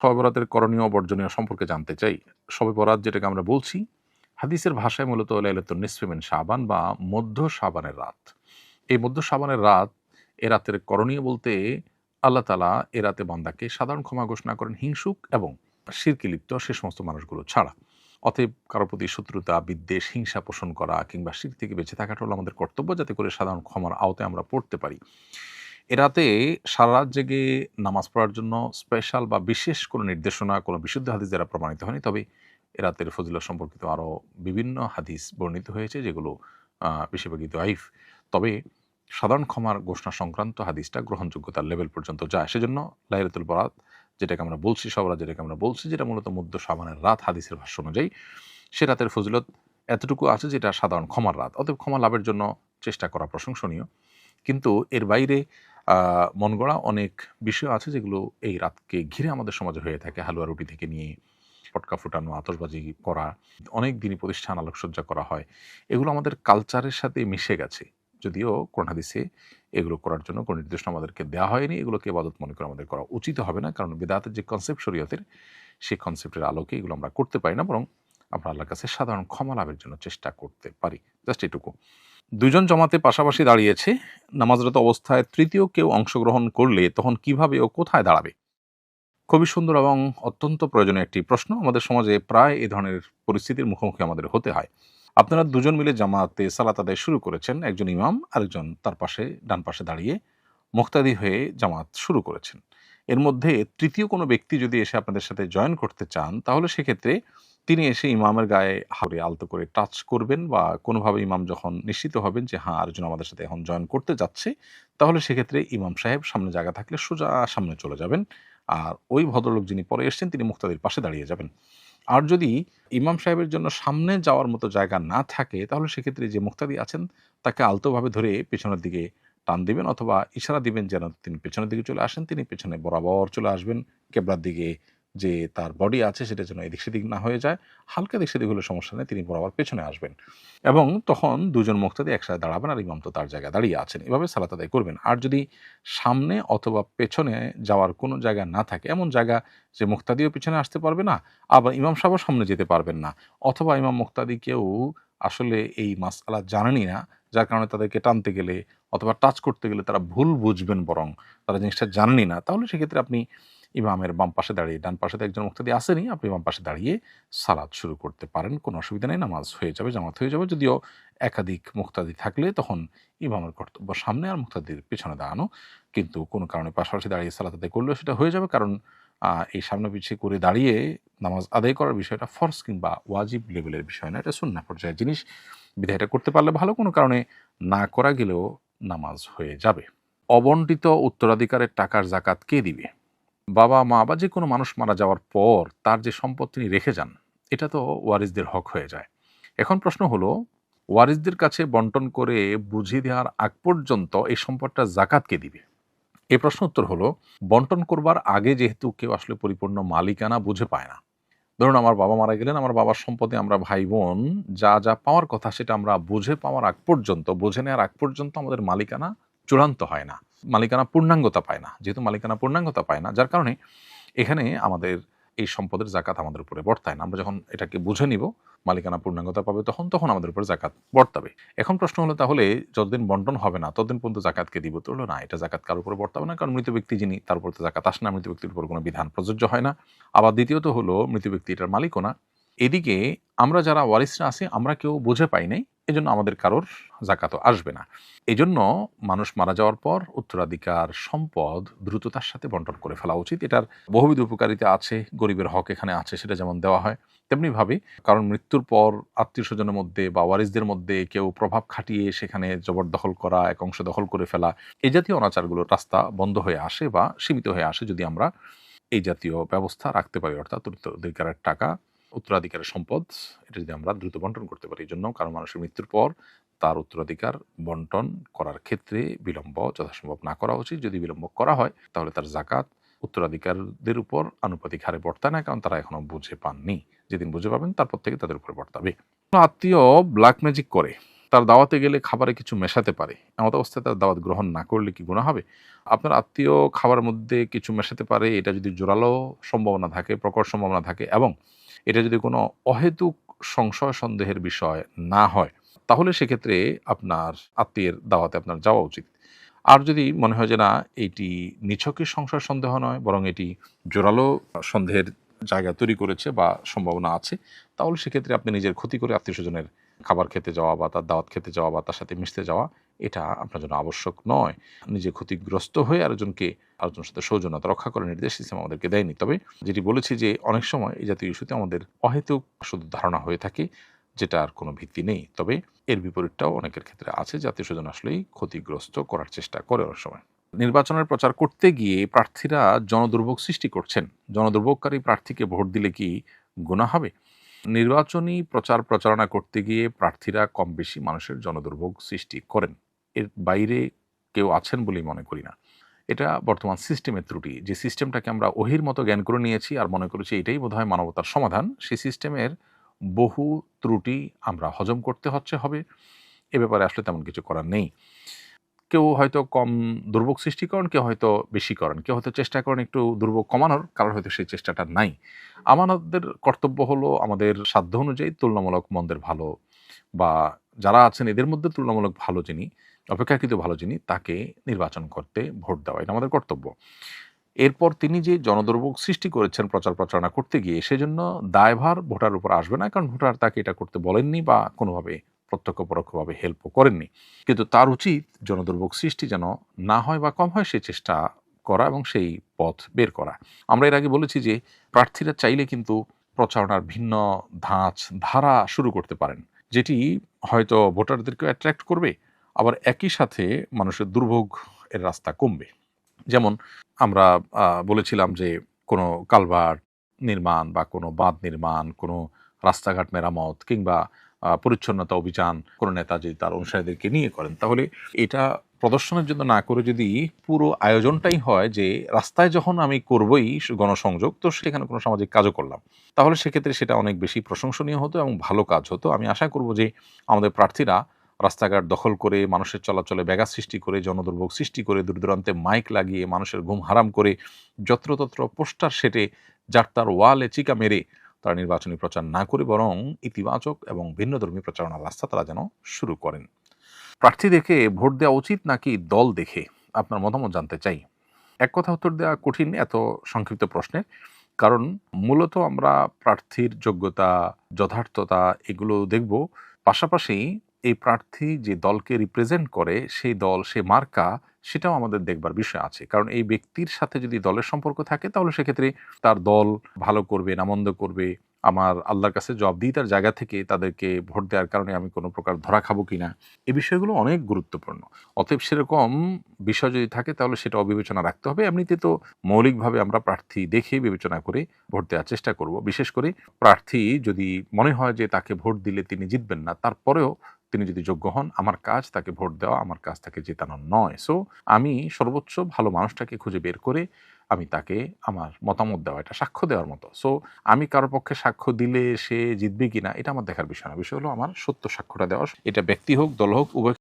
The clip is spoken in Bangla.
শবে বরাতের করণীয় ও বর্জনীয় সম্পর্কে জানতে চাই। শবে বরাত যেটাকে আমরা বলছি, হাদিসের ভাষায় মূলত লাইলাতুন নিসফি মিন শাবান বা মধ্য শাবানের রাত। এই মধ্য শাবানের রাত, এ রাতের করণীয় বলতে আল্লাহ তাআলা এ রাতে বান্দাকে সাধারণ ক্ষমা ঘোষণা করেন হিংসুক এবং শিরকে লিপ্ত সে সমস্ত মানুষগুলো ছাড়া। অতএব কারো প্রতি শত্রুতা, বিদ্বেষ, হিংসা পোষণ করা কিংবা শিরক থেকে বেঁচে থাকাটা হলো আমাদের কর্তব্য, যাতে করে সাধারণ ক্ষমার আওতায় আমরা পড়তে পারি। এ রাতে সারা রাত জেগে নামাজ পড়ার জন্য স্পেশাল বা বিশেষ কোনো নির্দেশনা, কোনো বিশুদ্ধ হাদিস দ্বারা প্রমাণিত হয়নি। তবে এ রাতের ফজিলত সম্পর্কিত আরও বিভিন্ন হাদিস বর্ণিত হয়েছে, যেগুলো বেশিরভাগই দঈফ। তবে সাধারণ ক্ষমার ঘোষণা সংক্রান্ত হাদিসটা গ্রহণযোগ্যতার লেভেল পর্যন্ত যায়। সেজন্য লাইলাতুল বরাত যেটাকে আমরা বলছি, শব বরাত যেটাকে আমরা বলছি, যেটা মূলত মধ্য শাবানের রাত হাদিসের ভাষ্য অনুযায়ী, সে রাতের ফজিলত এতটুকু আছে যেটা সাধারণ ক্ষমার রাত। অতএব ক্ষমা লাভের জন্য চেষ্টা করা প্রশংসনীয়। কিন্তু এর বাইরে মন গড়া অনেক বিষয় আছে যেগুলো এই রাতকে ঘিরে আমাদের সমাজে হয়ে থাকে। হালুয়া রুটি থেকে নিয়ে পটকা ফুটানো, আতশবাজি করা, অনেক দিনই প্রতিষ্ঠান আলোকসজ্জা করা হয়। এগুলো আমাদের কালচারের সাথে মিশে গেছে। যদিও কোরআন হাদিসে এগুলো করার জন্য কোনো নির্দেশনা আমাদেরকে দেওয়া হয়নি। এগুলোকে ইবাদত মনে করে আমাদের করা উচিত হবে না। কারণ বিদআতের যে কনসেপ্ট শরীয়তের, সেই কনসেপ্টের আলোকে এগুলো আমরা করতে পারি না। বরং আমরা আল্লাহর কাছে সাধারণ ক্ষমা লাভের জন্য চেষ্টা করতে পারি। জাস্ট এটুকু। ২ জন জামাতে পাশাপাশি দাঁড়িয়েছে। নামাজরত অবস্থায় তৃতীয় কেউ অংশগ্রহণ করলে তখন কিভাবে ও কোথায় দাঁড়াবে? খুবই সুন্দর এবং অত্যন্ত প্রয়োজনীয় একটি প্রশ্ন। আমাদের সমাজে প্রায় এ ধরনের পরিস্থিতির মুখোমুখি আমাদের হতে হয়। আপনারা দুজন মিলে জামাতে সালাত আদায় শুরু করেছেন। একজন ইমাম, আরেকজন তার পাশে ডান পাশে দাঁড়িয়ে মুক্তাদি হয়ে জামাত শুরু করেছেন। এর মধ্যে তৃতীয় কোনো ব্যক্তি যদি এসে আপনাদের সাথে জয়েন করতে চান, তাহলে সেক্ষেত্রে তিনি এসে ইমামের গায়ে হাতে আলতো করে টাচ করবেন, বা কোনোভাবে ইমাম যখন নিশ্চিত হবেন যে হ্যাঁ, আরেকজন আমাদের সাথে এখন জয়েন করতে যাচ্ছে, তাহলে সেক্ষেত্রে ইমাম সাহেব সামনে জায়গা থাকলে সোজা সামনে চলে যাবেন। আর ওই ভদ্রলোক যিনি পরে এসছেন তিনি মুক্তাদির পাশে দাঁড়িয়ে যাবেন। আর যদি ইমাম সাহেবের জন্য সামনে যাওয়ার মতো জায়গা না থাকে, তাহলে সেক্ষেত্রে যে মুক্তাদি আছেন তাকে আলতোভাবে ধরে পেছনের দিকে টান দিবেন, অথবা ইশারা দিবেন যেন তিনি পেছনের দিকে চলে আসেন। তিনি পেছনে বরাবর চলে আসবেন, কেবলার দিকে যে তার বডি আছে সেটা যেন এদিক সেদিক না হয়ে যায়। হালকা এদিক সেদিক হলে সমস্যা নেই, তিনি বরাবর পেছনে আসবেন। এবং তখন দুজন মুক্তাদি একসাথে দাঁড়াবেন, আর ইমাম তো তার জায়গায় দাঁড়িয়ে আছেন। এভাবে সালাত আদায় করবেন। আর যদি সামনে অথবা পেছনে যাওয়ার কোনো জায়গা না থাকে, এমন জায়গা যে মুক্তাদিও পিছনে আসতে পারবে না, আবার ইমাম সাহেবও সামনে যেতে পারবেন না, অথবা ইমাম মুক্তাদি কেউ আসলে এই মাসআলা জানেনই না, যার কারণে তাদেরকে টানতে গেলে অথবা টাচ করতে গেলে তারা ভুল বুঝবেন, বরং তারা জিনিসটা জানেনই না, তাহলে সেক্ষেত্রে আপনি ইমামের বাম পাশে দাঁড়িয়ে, ডান পাশে তো একজন মুক্তাদি আসেনি, আপনি বাম পাশে দাঁড়িয়ে সালাত শুরু করতে পারেন। কোনো অসুবিধা নেই, নামাজ হয়ে যাবে, জামাত হয়ে যাবে। যদিও একাধিক মুক্তাদি থাকলে তখন ইমামের কর্তব্য সামনে আর মুক্তাদির পেছনে দাঁড়ানো। কিন্তু কোনো কারণে পাশাপাশি দাঁড়িয়ে সালাত আদায় করলেও সেটা হয়ে যাবে, কারণ এই সামনে পিছিয়ে করে দাঁড়িয়ে নামাজ আদায় করার বিষয়টা ফরজ কিংবা ওয়াজিব লেভেলের বিষয় না, এটা সুন্নাহ পর্যায়ের জিনিস। বিধায় এটা করতে পারলে ভালো, কোনো কারণে না করা গেলেও নামাজ হয়ে যাবে। অবন্টিত উত্তরাধিকারের টাকার জাকাত কে দিবে? বাবা, মা বা যে কোনো মানুষ মারা যাওয়ার পর তার যে সম্পদ তিনি রেখে যান, এটা তো ওয়ারিসদের হক হয়ে যায়। এখন প্রশ্ন হলো, ওয়ারিসদের কাছে বন্টন করে বুঝিয়ে দেওয়ার আগ পর্যন্ত এই সম্পদটা জাকাত কে দিবে? এই প্রশ্ন উত্তর হলো, বন্টন করবার আগে যেহেতু কেউ আসলে পরিপূর্ণ মালিকানা বুঝে পায় না। ধরুন আমার বাবা মারা গেলেন, আমার বাবার সম্পদে আমরা ভাই বোন যা যা পাওয়ার কথা সেটা আমরা বুঝে পাওয়ার আগ পর্যন্ত, বুঝে নেওয়ার আগ পর্যন্ত আমাদের মালিকানা চূড়ান্ত হয় না, মালিকানা পূর্ণাঙ্গতা পায় না। যেহেতু মালিকানা পূর্ণাঙ্গতা পায় না, যার কারণে এখানে আমাদের এই সম্পদের জাকাত আমাদের উপরে বর্তায় না। আমরা যখন এটাকে বুঝে নিব, মালিকানা পূর্ণাঙ্গতা পাবে, তখন আমাদের উপরে জাকাত বর্তাবে। এখন প্রশ্ন হলো, তাহলে যতদিন বন্টন হবে না ততদিন পর্যন্ত জাকাতকে দিব? তো হলো না, এটা জাকাত কারোর উপরে বর্তাবে না, কারণ মৃত ব্যক্তি যিনি, তার উপর তো জাকাত আসে না, মৃত ব্যক্তির উপর কোনো বিধান প্রযোজ্য হয় না। আবার দ্বিতীয়ত হলো, মৃত ব্যক্তি এটার মালিকও না। এদিকে আমরা যারা ওয়ারিসরা আছি, আমরা কেউ বুঝে পাই নাই, এজন্য আমাদের কারোর জাকাতও আসবে না। এজন্য মানুষ মারা যাওয়ার পর উত্তরাধিকার সম্পদ দ্রুততার সাথে বন্টন করে ফেলা উচিত। এটার বহুবিধ উপকারিতা আছে, গরিবের হক এখানে আছে, সেটা যেমন দেওয়া হয় তেমনিভাবে, কারণ মৃত্যুর পর আত্মীয় স্বজনের মধ্যে বা ওয়ারিসদের মধ্যে কেউ প্রভাব খাটিয়ে সেখানে জবরদখল করা, এক অংশ দখল করে ফেলা, এই জাতীয় অনাচারগুলোর রাস্তা বন্ধ হয়ে আসে বা সীমিত হয়ে আসে যদি আমরা এই জাতীয় ব্যবস্থা রাখতে পারি। অর্থাৎ উত্তরাধিকারের টাকা, উত্তরাধিকারের সম্পদ, এটা যদি আমরা দ্রুত বন্টন করতে পারি। এই জন্য কারণ মানুষের মৃত্যুর পর তার উত্তরাধিকার বন্টন করার ক্ষেত্রে বিলম্ব যথাসম্ভব না করা উচিত। যদি বিলম্ব করা হয়, তাহলে তার জাকাত উত্তরাধিকারদের উপর আনুপাতিক হারে বর্তায় না, কারণ তারা এখনো বুঝে পাননি। যেদিন বুঝে পাবেন তারপর থেকে তাদের উপরে বর্তাবে। আত্মীয় ব্ল্যাক ম্যাজিক করে তার দাওয়াতে গেলে খাবারে কিছু মেশাতে পারে, এমত অবস্থায় তার দাওয়াত গ্রহণ না করলে কি গুনাহ হবে? আপনার আত্মীয় খাবারের মধ্যে কিছু মেশাতে পারে, এটা যদি জোরালো সম্ভাবনা থাকে, প্রকট সম্ভাবনা থাকে এবং এটা যদি কোনো অহেতুক সংশয় সন্দেহের বিষয় না হয়, তাহলে সেক্ষেত্রে আপনার আত্মীয়ের দাওয়াতে আপনার যাওয়া উচিত। আর যদি মনে হয় যে না, এটি নিছকই সংশয় সন্দেহ নয়, বরং এটি জোরালো সন্দেহের জায়গা তৈরি করেছে বা সম্ভাবনা আছে, তাহলে সেক্ষেত্রে আপনি নিজের ক্ষতি করে আত্মীয়স্বজনের খাবার খেতে যাওয়া বা তার দাওয়াত খেতে যাওয়া বা তার সাথে মিশতে যাওয়া, এটা আপনার জন্য আবশ্যক নয়। নিজে ক্ষতিগ্রস্ত হয়ে আরেকজনের সাথে সৌজন্যতা রক্ষা করার নির্দেশ ইসলাম আমাদেরকে দেয়নি। তবে যেটি বলেছি যে অনেক সময় এই জাতীয় ইস্যুতে আমাদের অহেতুক শুধু ধারণা হয়ে থাকে, যেটার কোনো ভিত্তি নেই। তবে এর বিপরীতটাও অনেকের ক্ষেত্রে আছে যে আত্মীয়স্বজন আসলেই ক্ষতিগ্রস্ত করার চেষ্টা করে অনেক সময়। নির্বাচনের প্রচার করতে গিয়ে প্রার্থীরা জনদুর্ভোগ সৃষ্টি করছেন। জনদুর্ভোগকারী প্রার্থীকে ভোট দিলে কি গুনাহ হবে? নির্বাচনী প্রচার প্রচারণা করতে গিয়ে প্রার্থীরা কম বেশি মানুষের জনদুর্ভোগ সৃষ্টি করেন। এর বাইরে কেউ আছেন বলেই মনে করি না। এটা বর্তমান সিস্টেমের ত্রুটি। যে সিস্টেমটাকে আমরা ওহির মতো জ্ঞান করে নিয়েছি আর মনে করেছি এটাই বোধহয় মানবতার সমাধান, সেই সিস্টেমের বহু ত্রুটি আমরা হজম করতে হবে। এ ব্যাপারে আসলে তেমন কিছু করার নেই। কেউ হয়তো কম দুর্ভোগ সৃষ্টি করেন, কেউ হয়তো বেশি করেন। কেউ হয়তো চেষ্টা করেন একটু দুর্ভোগ কমানোর, কারোর হয়তো সেই চেষ্টাটা নাই। আমাদের কর্তব্য হলো আমাদের সাধ্য অনুযায়ী তুলনামূলক মন্দের ভালো বা যারা আছেন এদের মধ্যে তুলনামূলক ভালো যিনি, অপেক্ষাকৃত ভালো যিনি, তাকে নির্বাচন করতে ভোট দেওয়া। এটা আমাদের কর্তব্য। এরপর তিনি যে জনদুর্ভোগ সৃষ্টি করেছেন প্রচার প্রচারণা করতে গিয়ে, সেজন্য দায়ভার ভোটার উপর আসবে না। কারণ ভোটার তাকে এটা করতে বলেননি বা কোনোভাবে প্রত্যক্ষ পরোক্ষভাবে হেল্পও করেননি। কিন্তু তার উচিত জনদুর্ভোগ সৃষ্টি যেন না হয় বা কম হয় সেই চেষ্টা করা এবং সেই পথ বের করা। আমরা এর আগে বলেছি যে প্রার্থীরা চাইলে কিন্তু প্রচারণার ভিন্ন ধারা শুরু করতে পারেন, যেটি হয়তো ভোটারদেরকেও অ্যাট্রাক্ট করবে, আবার একই সাথে মানুষের দুর্ভোগ এর রাস্তা কমবে। যেমন আমরা বলেছিলাম যে কোনো কালভার্ট নির্মাণ বা কোনো বাঁধ নির্মাণ, কোনো রাস্তাঘাট মেরামত কিংবা পরিচ্ছন্নতা অভিযান কোনো নেতা যদি তার অনুসারীদেরকে নিয়ে করেন, তাহলে এটা প্রদর্শনের জন্য না করে যদি পুরো আয়োজনটাই হয় যে রাস্তায় যখন আমি করবই গণসংযোগ, তো সেখানে কোনো সামাজিক কাজও করলাম, তাহলে সেক্ষেত্রে সেটা অনেক বেশি প্রশংসনীয় হতো এবং ভালো কাজ হতো। আমি আশা করব যে আমাদের প্রার্থীরা রাস্তাঘাট দখল করে, মানুষের চলাচলে ব্যাঘাত সৃষ্টি করে, জনদুর্ভোগ সৃষ্টি করে, দূর দূরান্তে মাইক লাগিয়ে মানুষের ঘুম হারাম করে, যত্রতত্র পোস্টার সেটে, যার তার ওয়ালে চিকা মেরে তারা নির্বাচনী প্রচার না করে বরং ইতিবাচক এবং ভিন্নধর্মী প্রচারণার রাস্তা তারা যেন শুরু করেন। প্রার্থী দেখে ভোট দেওয়া উচিত নাকি দল দেখে? আপনার মতামত জানতে চাই। এক কথা উত্তর দেওয়া কঠিন এত সংক্ষিপ্ত প্রশ্নের। কারণ মূলত আমরা প্রার্থীর যোগ্যতা, যথার্থতা এগুলো দেখব। পাশাপাশি এই প্রার্থী যে দলকে রিপ্রেজেন্ট করে, সেই দল, সে মার্কা, সেটাও আমাদের দেখবার বিষয় আছে। কারণ এই ব্যক্তির সাথে যদি দলের সম্পর্ক থাকে, তাহলে সেক্ষেত্রে তার দল ভালো করবে না মন্দ করবে, আমার আল্লাহর কাছে জবাবদিহিতার জায়গা থেকে তাদেরকে ভোট দেওয়ার কারণে আমি কোনো প্রকার ধরা খাবো কিনা, এই বিষয়গুলো অনেক গুরুত্বপূর্ণ। অতএব সেরকম বিষয় যদি থাকে তাহলে সেটা বিবেচনা রাখতে হবে। এমনিতে তো মৌলিকভাবে আমরা প্রার্থী দেখে বিবেচনা করে ভোট দেওয়ার চেষ্টা করব। বিশেষ করে প্রার্থী যদি মনে হয় যে তাকে ভোট দিলে তিনি জিতবেন না, তারপরেও তিনি যদি যোগ্য হন, আমার কাজ তাকে ভোট দেওয়া, আমার কাজ তাকে জেতানো নয়। সো আমি সর্বোচ্চ ভালো মানুষটাকে খুঁজে বের করে আমি তাকে আমার মতামত দেওয়া, এটা সাক্ষ্য দেওয়ার মতো। সো আমি কারো পক্ষে সাক্ষ্য দিলে সে জিতবে কিনা এটা আমার দেখার বিষয় না। বিষয় হলো আমার সত্য সাক্ষ্যটা দেওয়া। এটা ব্যক্তি হোক, দল হোক, উভয়